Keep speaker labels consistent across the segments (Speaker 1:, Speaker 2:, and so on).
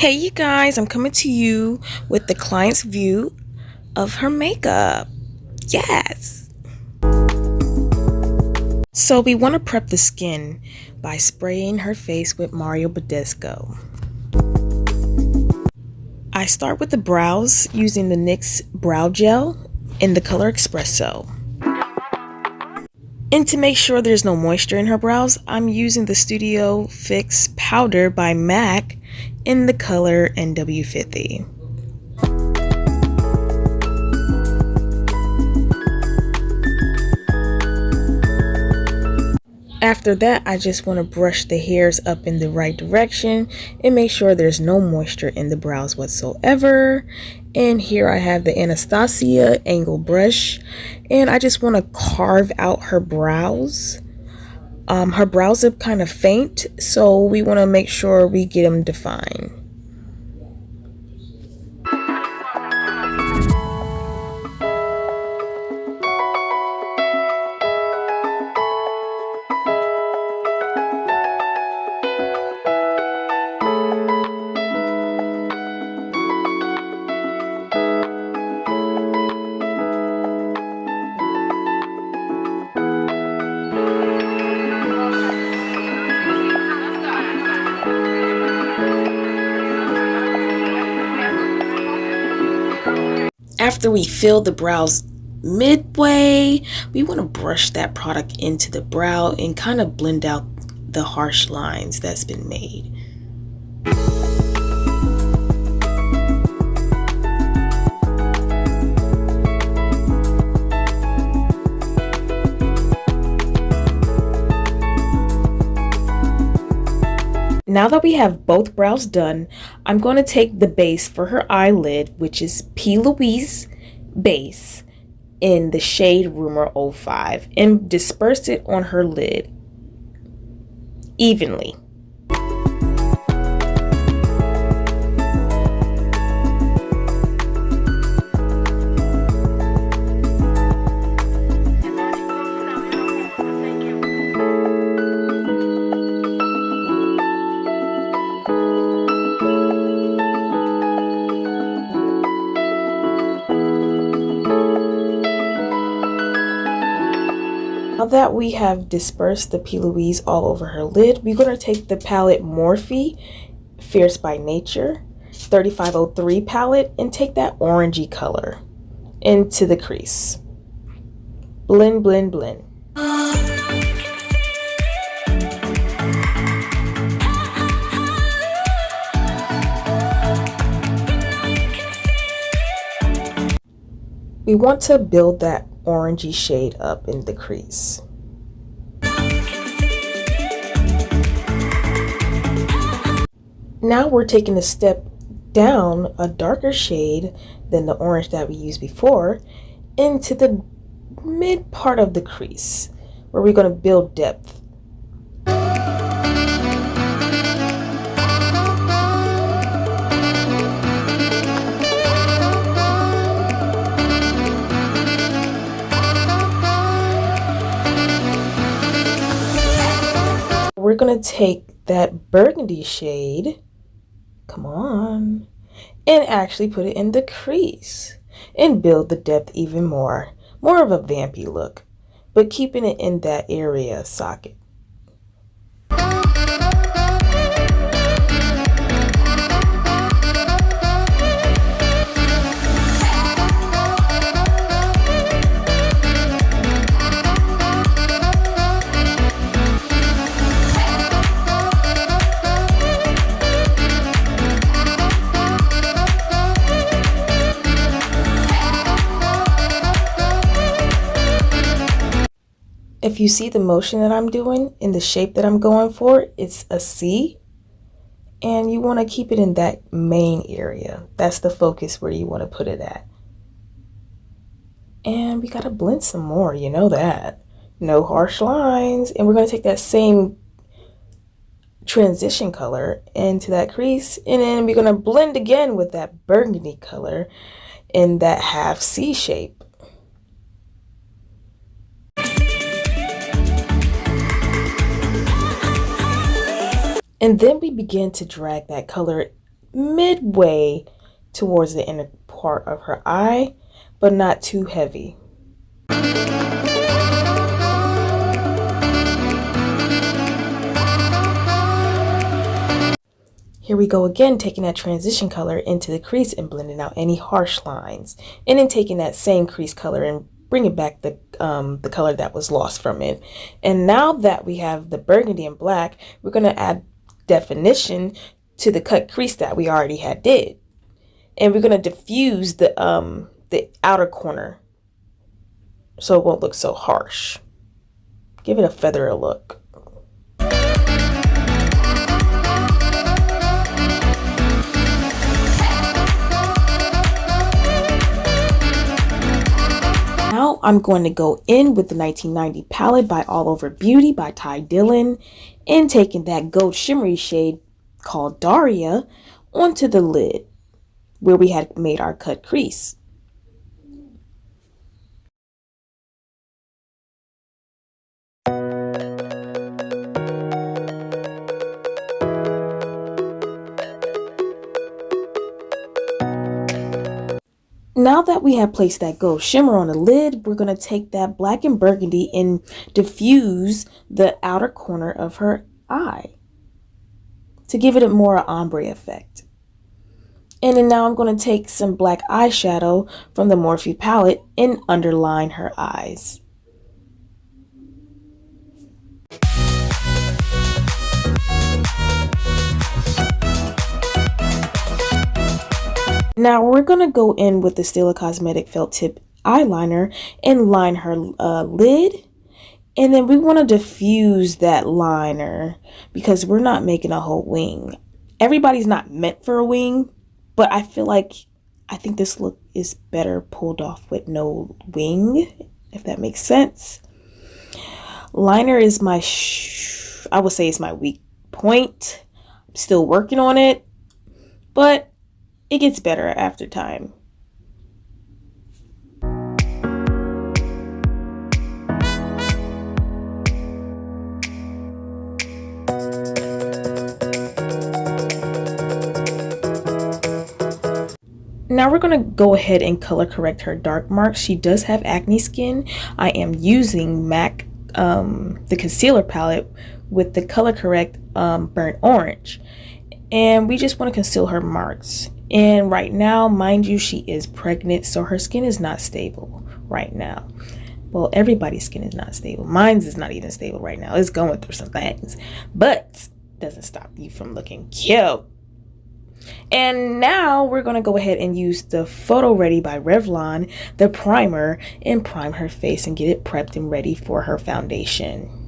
Speaker 1: Hey you guys, I'm coming to you with the client's view of her makeup. Yes. So we want to prep the skin by spraying her face with Mario Badescu. I start with the brows using the NYX brow gel in the color Espresso. And to make sure there's no moisture in her brows, I'm using the Studio Fix powder by MAC in the color NW50. After that, I just want to brush the hairs up in the right direction and make sure there's no moisture in the brows whatsoever. And here I have the Anastasia angle brush, and I just want to carve out her brows. Her brows are kind of faint, so we want to make sure we get them defined. After we fill the brows midway, we want to brush that product into the brow and kind of blend out the harsh lines that's been made. Now that we have both brows done, I'm going to take the base for her eyelid, which is P. Louise base in the shade Rumor 05, and disperse it on her lid evenly. Now that we have dispersed the P. Louise all over her lid, we're going to take the palette Morphe Fierce by Nature 3503 palette and take that orangey color into the crease. Blend, blend, blend. We want to build that orangey shade up in the crease. Now we're taking a step down, a darker shade than the orange that we used before, into the mid part of the crease where we're going to build depth. We're going to take that burgundy shade, come on, and actually put it in the crease and build the depth even more. More of a vampy look, but keeping it in that area socket. If you see the motion that I'm doing in the shape that I'm going for, it's a C, and you want to keep it in that main area. That's the focus where you want to put it at. And we got to blend some more, you know that. No harsh lines. And we're going to take that same transition color into that crease, and then we're going to blend again with that burgundy color in that half C shape. And then we begin to drag that color midway towards the inner part of her eye, but not too heavy. Here we go again, taking that transition color into the crease and blending out any harsh lines. And then taking that same crease color and bringing back the color that was lost from it. And now that we have the burgundy and black, we're going to add definition to the cut crease that we already did. And we're going to diffuse the outer corner so it won't look so harsh. Give it a feathery look. Now I'm going to go in with the 1990 palette by All Over Beauty by Ty Dillon and taking that gold shimmery shade called Daria onto the lid where we had made our cut crease. Now that we have placed that gold shimmer on the lid, we're going to take that black and burgundy and diffuse the outer corner of her eye to give it a more ombre effect. And then now I'm going to take some black eyeshadow from the Morphe palette and underline her eyes. Now we're going to go in with the Stila Cosmetic felt tip eyeliner and line her lid. And then we want to diffuse that liner because we're not making a whole wing. Everybody's not meant for a wing, but I think this look is better pulled off with no wing, if that makes sense. Liner is I would say it's my weak point. I'm still working on it, but it gets better after time. Now we're going to go ahead and color correct her dark marks. She does have acne skin. I am using MAC, the concealer palette with the color correct burnt orange. And we just want to conceal her marks. And right now, mind you, she is pregnant, so her skin is not stable right now. Well, everybody's skin is not stable. Mine's is not even stable right now. It's going through some things, but doesn't stop you from looking cute. And now we're going to go ahead and use the Photo Ready by Revlon, the primer, and prime her face and get it prepped and ready for her foundation.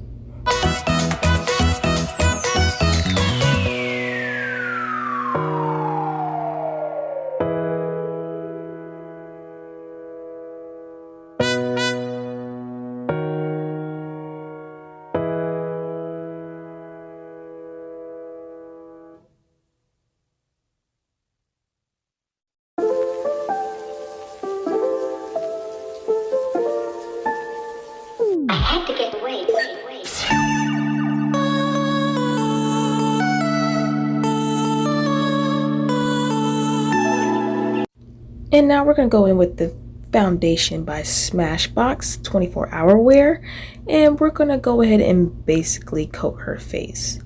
Speaker 1: And now we're going to go in with the foundation by Smashbox 24-Hour Wear, and we're going to go ahead and basically coat her face.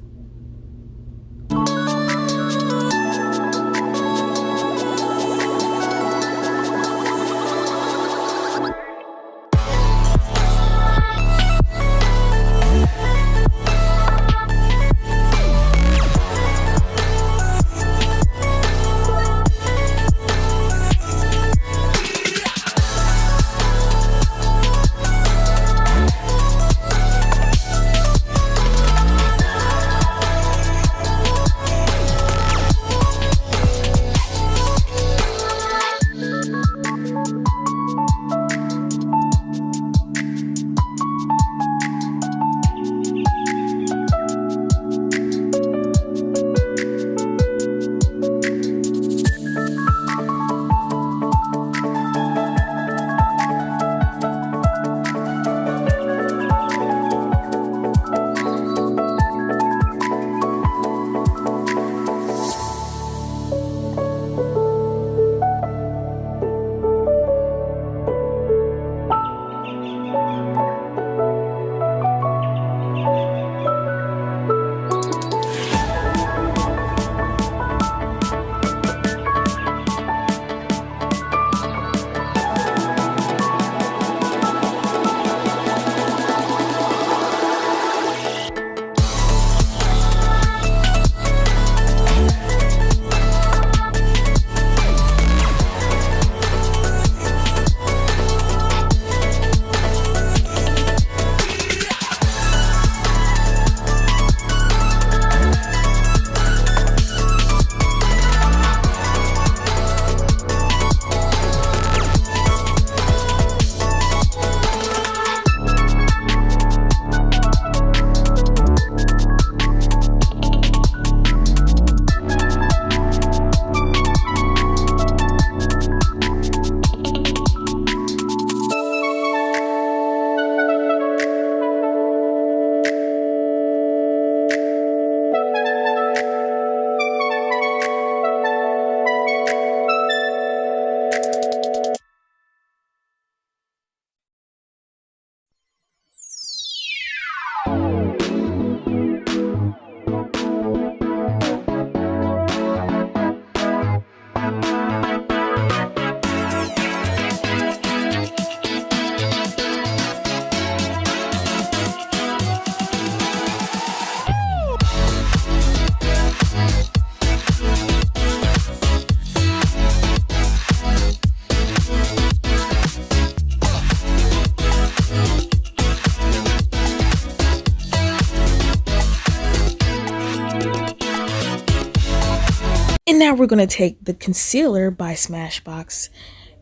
Speaker 1: And now we're going to take the concealer by Smashbox.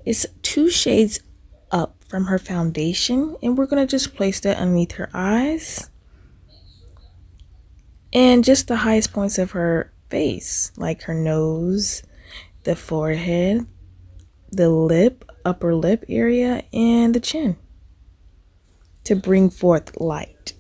Speaker 1: It's 2 shades up from her foundation, and we're going to just place that underneath her eyes and just the highest points of her face, like her nose, the forehead, the lip, upper lip area, and the chin to bring forth light.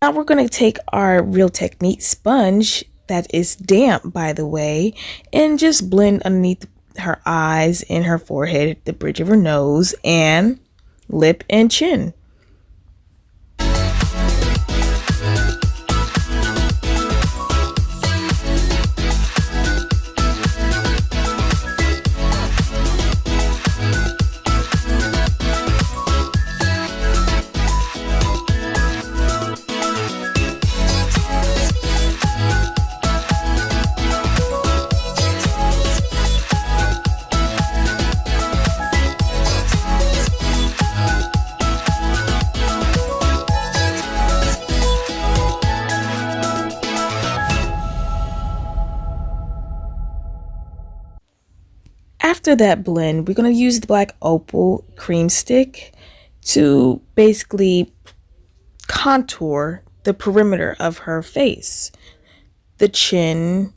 Speaker 1: Now we're going to take our Real Technique sponge that is damp, by the way, and just blend underneath her eyes and her forehead, the bridge of her nose, and lip and chin. After that blend, we're going to use the Black Opal cream stick to basically contour the perimeter of her face, the chin,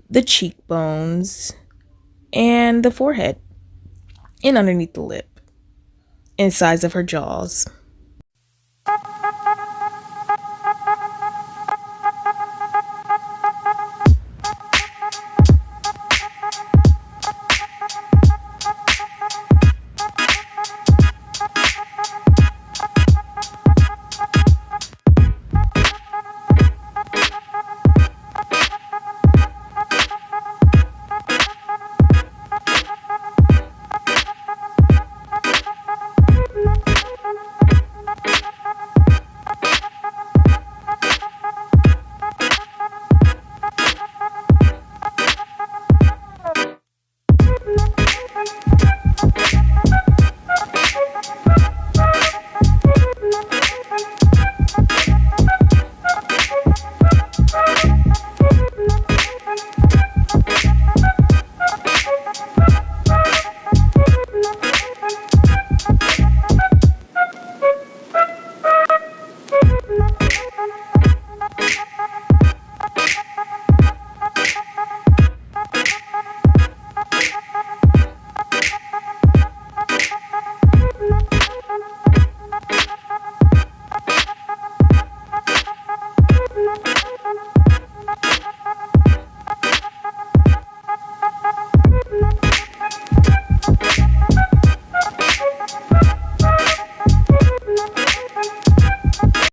Speaker 1: the cheekbones, and the forehead, and underneath the lip, and sides of her jaws.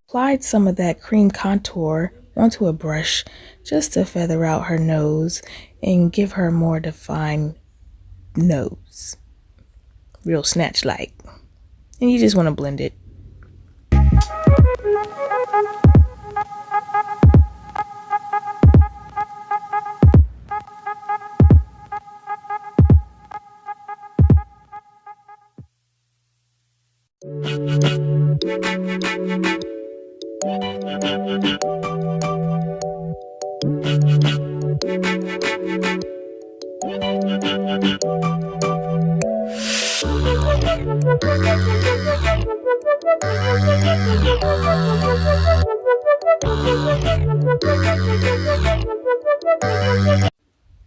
Speaker 1: Applied some of that cream contour onto a brush just to feather out her nose and give her a more defined nose, real snatch like, and you just want to blend it.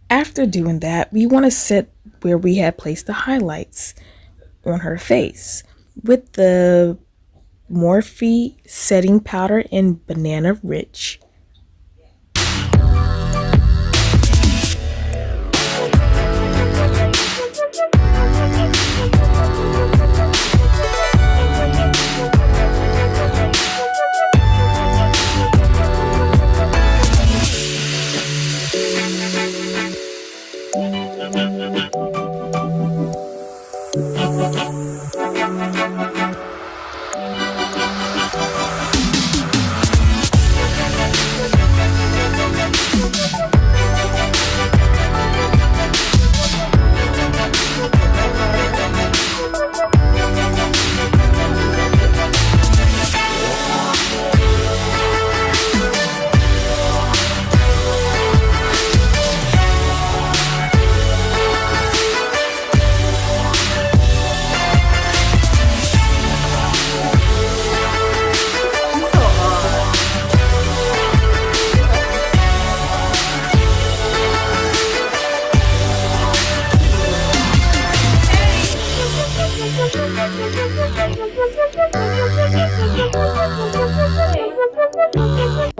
Speaker 1: After doing that, we want to set where we had placed the highlights on her face with the Morphe setting powder in Banana Rich.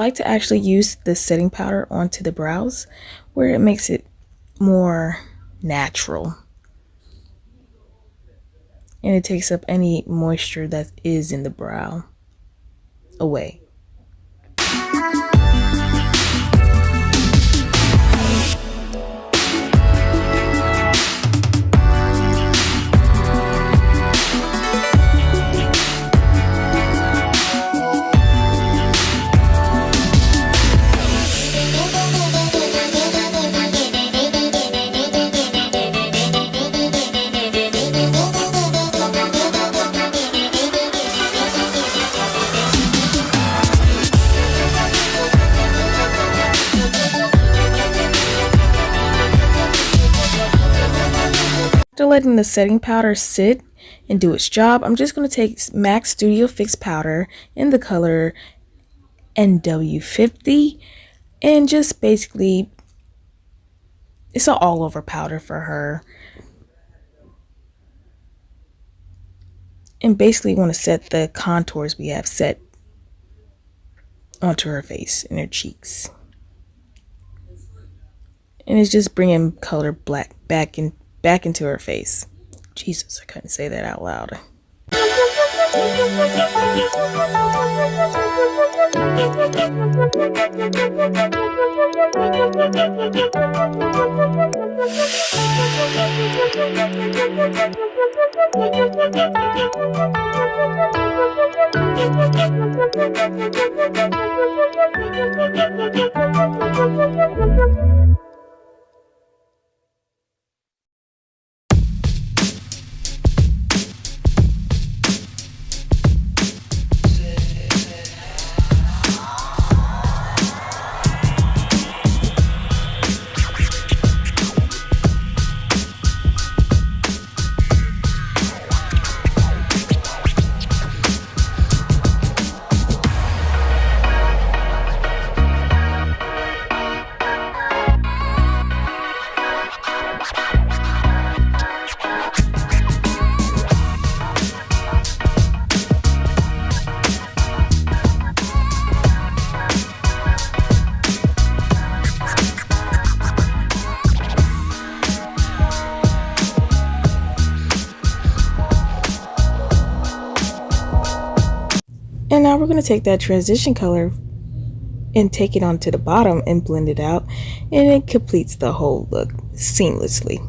Speaker 1: like to actually use the setting powder onto the brows where it makes it more natural. And it takes up any moisture that is in the brow away. After letting the setting powder sit and do its job, I'm just going to take MAC Studio Fix powder in the color NW50 and just basically, it's an all over powder for her. And basically want to set the contours we have set onto her face and her cheeks. And it's just bringing color black back into her face. Jesus, I couldn't say that out loud. And now we're going to take that transition color and take it onto the bottom and blend it out, and it completes the whole look seamlessly.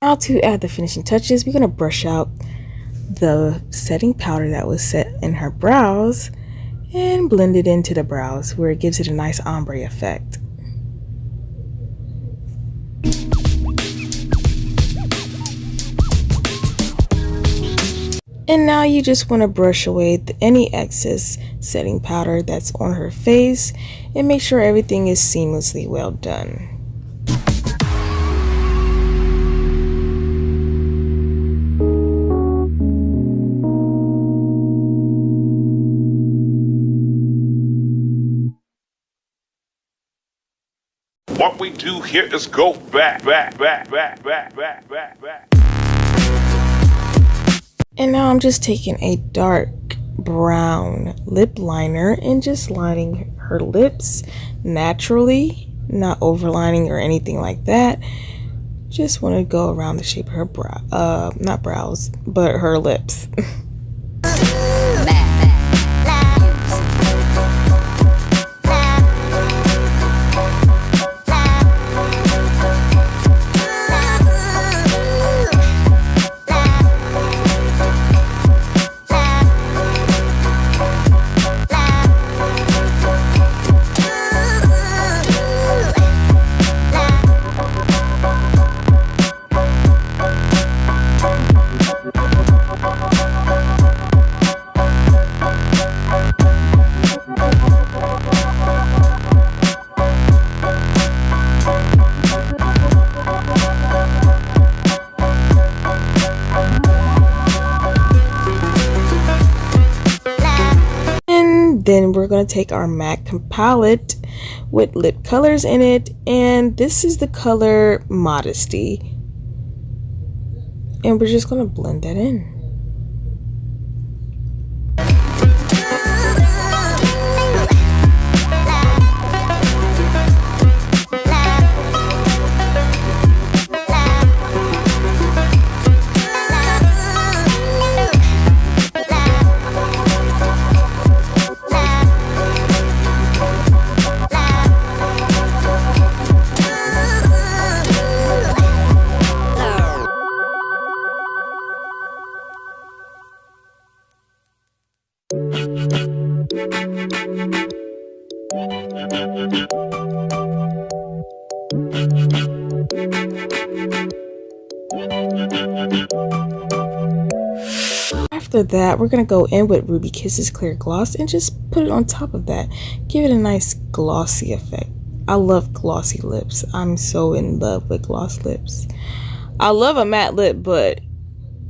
Speaker 1: Now to add the finishing touches, we're going to brush out the setting powder that was set in her brows and blend it into the brows where it gives it a nice ombre effect. And now you just want to brush away any excess setting powder that's on her face and make sure everything is seamlessly well done.
Speaker 2: What we do here is go back.
Speaker 1: And now I'm just taking a dark brown lip liner and just lining her lips naturally, not overlining or anything like that. Just want to go around the shape of her brow, not brows, but her lips. Then we're going to take our MAC palette with lip colors in it, and this is the color Modesty, and we're just going to blend that in. After that, we're going to go in with Ruby Kisses Clear Gloss and just put it on top of that. Give it a nice glossy effect. I love glossy lips. I'm so in love with gloss lips. I love a matte lip, but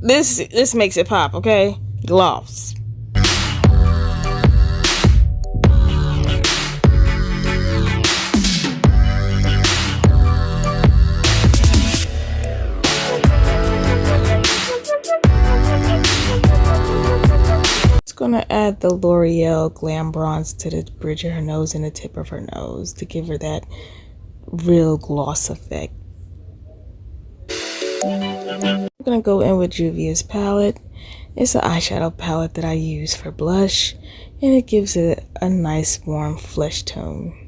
Speaker 1: this makes it pop, okay? Gloss. Gonna add the L'Oreal Glam Bronze to the bridge of her nose and the tip of her nose to give her that real gloss effect. I'm gonna go in with Juvia's palette. It's an eyeshadow palette that I use for blush, and it gives it a nice warm flesh tone.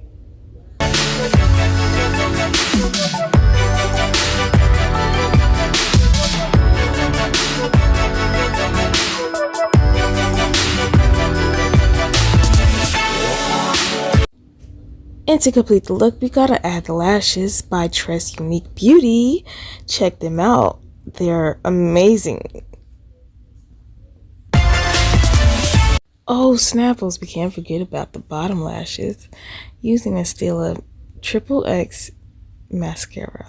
Speaker 1: And to complete the look, we gotta add the lashes by Tress Unique Beauty. Check them out. They're amazing. Oh, Snapples, we can't forget about the bottom lashes. Using a Stila XXX mascara.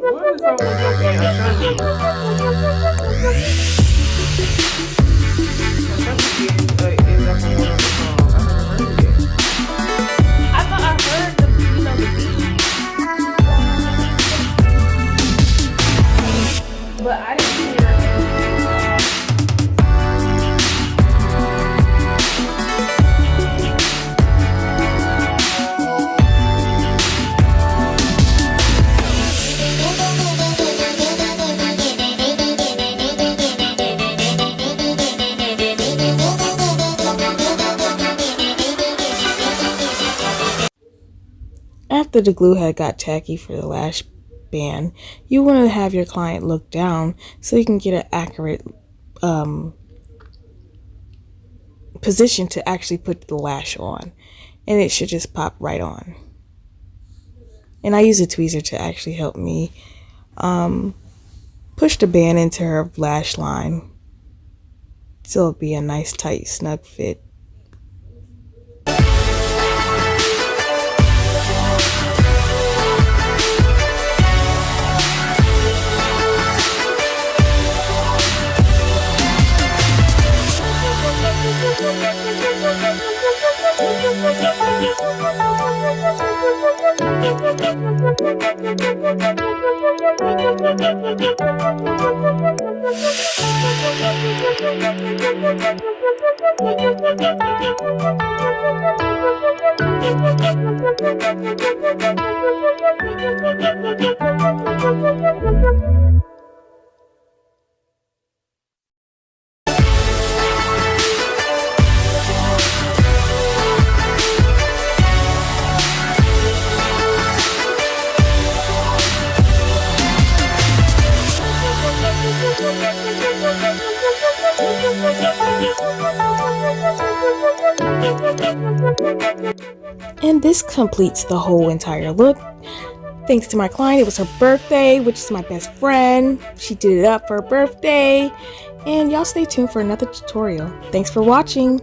Speaker 3: What is wrong with your band? I thought I heard the beat. But I didn't hear it.
Speaker 1: After the glue had got tacky for the lash band, you want to have your client look down so you can get an accurate position to actually put the lash on, and it should just pop right on. And I use a tweezer to actually help me push the band into her lash line so it'll be a nice tight snug fit. And this completes the whole entire look. Thanks to my client, it was her birthday, which is my best friend. She did it up for her birthday. And y'all stay tuned for another tutorial. Thanks for watching.